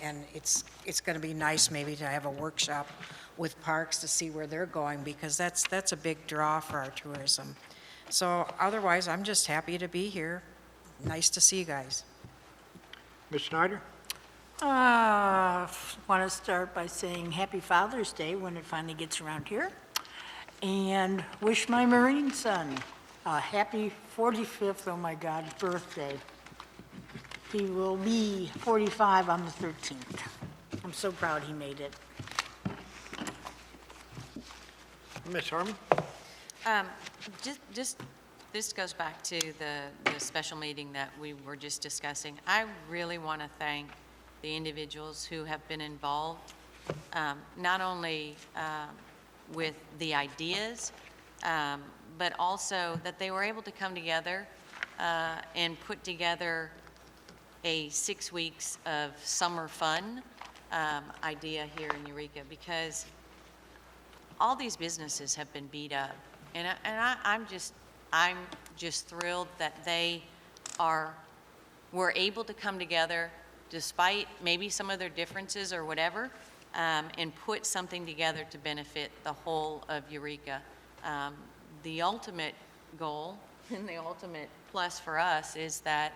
and it's going to be nice maybe to have a workshop with parks to see where they're going, because that's a big draw for our tourism. So otherwise, I'm just happy to be here. Nice to see you guys. Ms. Snyder? Want to start by saying Happy Father's Day when it finally gets around here, and wish my Marine son a happy 45th, oh my God, birthday. He will be 45 on the 13th. I'm so proud he made it. Ms. Harmon? This goes back to the special meeting that we were just discussing. I really want to thank the individuals who have been involved, not only with the ideas, but also that they were able to come together and put together a 6 weeks of summer fun idea here in Eureka, because all these businesses have been beat up, and I'm just thrilled that they were able to come together despite maybe some of their differences or whatever, and put something together to benefit the whole of Eureka. The ultimate goal and the ultimate plus for us is that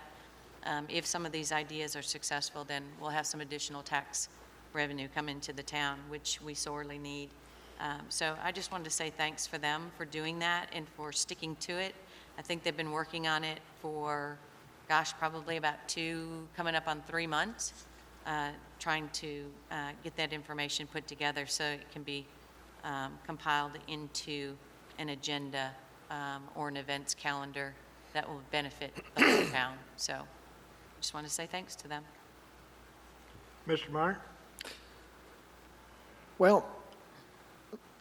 if some of these ideas are successful, then we'll have some additional tax revenue come into the town, which we sorely need. So I just wanted to say thanks for them for doing that and for sticking to it. I think they've been working on it for, gosh, probably about 2, coming up on 3 months, trying to get that information put together so it can be compiled into an agenda or an events calendar that will benefit the whole town. So just want to say thanks to them. Mr. Meyer? Well,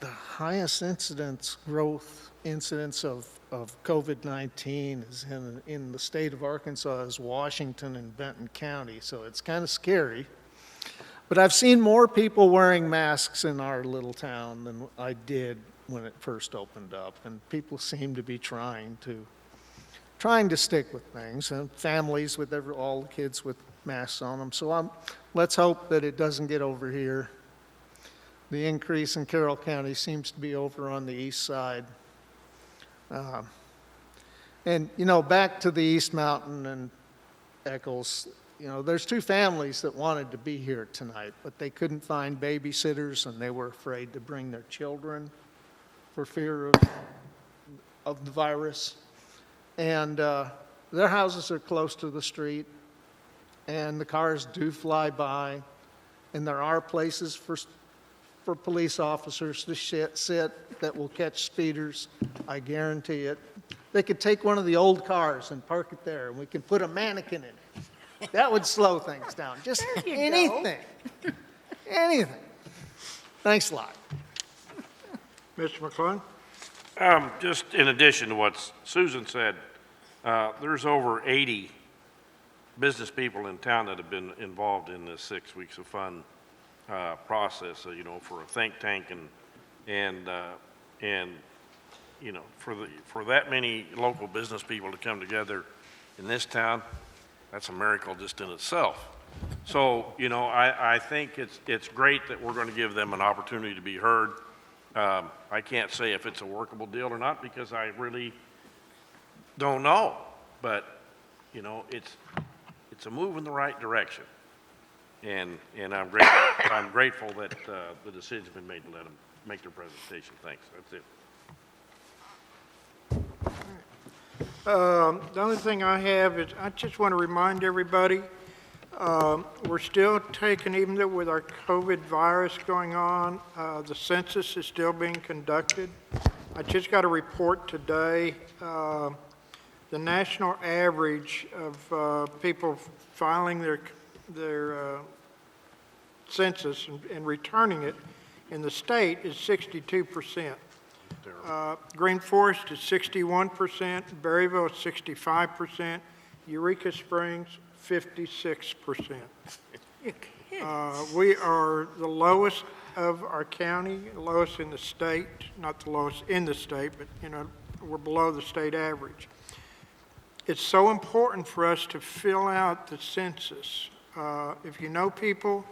the highest incidence of COVID-19 is in the state of Arkansas is Washington and Benton County, so it's kind of scary. But I've seen more people wearing masks in our little town than I did when it first opened up, and people seem to be trying to stick with things, and families with all the kids with masks on them. So let's hope that it doesn't get over here. The increase in Carroll County seems to be over on the east side. And, back to the East Mountain and Eccles, there's 2 families that wanted to be here tonight, but they couldn't find babysitters, and they were afraid to bring their children for fear of the virus. And their houses are close to the street, and the cars do fly by, and there are places for police officers to sit that will catch speeders. I guarantee it. They could take one of the old cars and park it there, and we can put a mannequin in it. That would slow things down. Just anything. Anything. Thanks a lot. Mr. McClung? Just in addition to what Susan said, there's over 80 business people in town that have been involved in this 6 weeks of fun process, for a think tank and for that many local business people to come together in this town, that's a miracle just in itself. So, I think it's great that we're going to give them an opportunity to be heard. I can't say if it's a workable deal or not because I really don't know, but it's a move in the right direction. And I'm grateful that the decision's been made to let them make their presentation. Thanks. That's it. The only thing I have is I just want to remind everybody, we're still taking, even though with our COVID virus going on, the census is still being conducted. I just got a report today. The national average of people filing their census and returning it in the state is 62%. Green Forest is 61%, Berryville is 65%, Eureka Springs 56%. We are the lowest of our county, lowest in the state, not the lowest in the state, but we're below the state average. It's so important for us to fill out the census If you know people,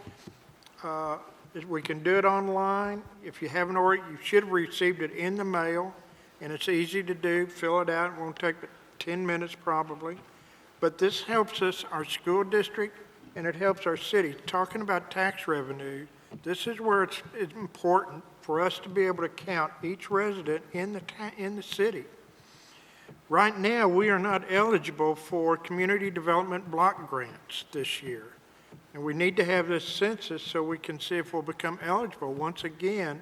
we can do it online. If you haven't already, you should have received it in the mail, and it's easy to do. Fill it out. It won't take but 10 minutes probably. But this helps us, our school district, and it helps our city. Talking about tax revenue, this is where it's important for us to be able to count each resident in the city. Right now, we are not eligible for community development block grants this year. And we need to have this census so we can see if we'll become eligible. Once again,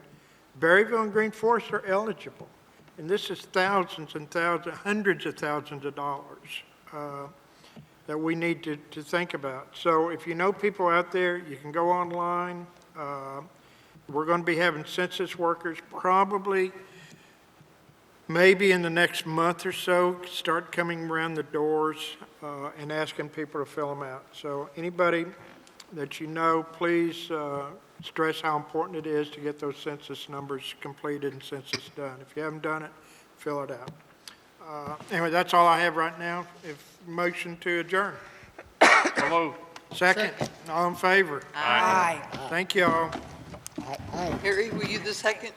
Berryville and Green Forest are eligible. And this is thousands and thousands, hundreds of thousands of dollars that we need to think about. So if you know people out there, you can go online. We're going to be having census workers probably maybe in the next month or so, start coming around the doors and asking people to fill them out. So anybody that you know, please stress how important it is to get those census numbers completed and census done. If you haven't done it, fill it out. Anyway, that's all I have right now. Motion to adjourn. So moved. Second. All in favor? Aye. Thank you all. Harry, were you the second?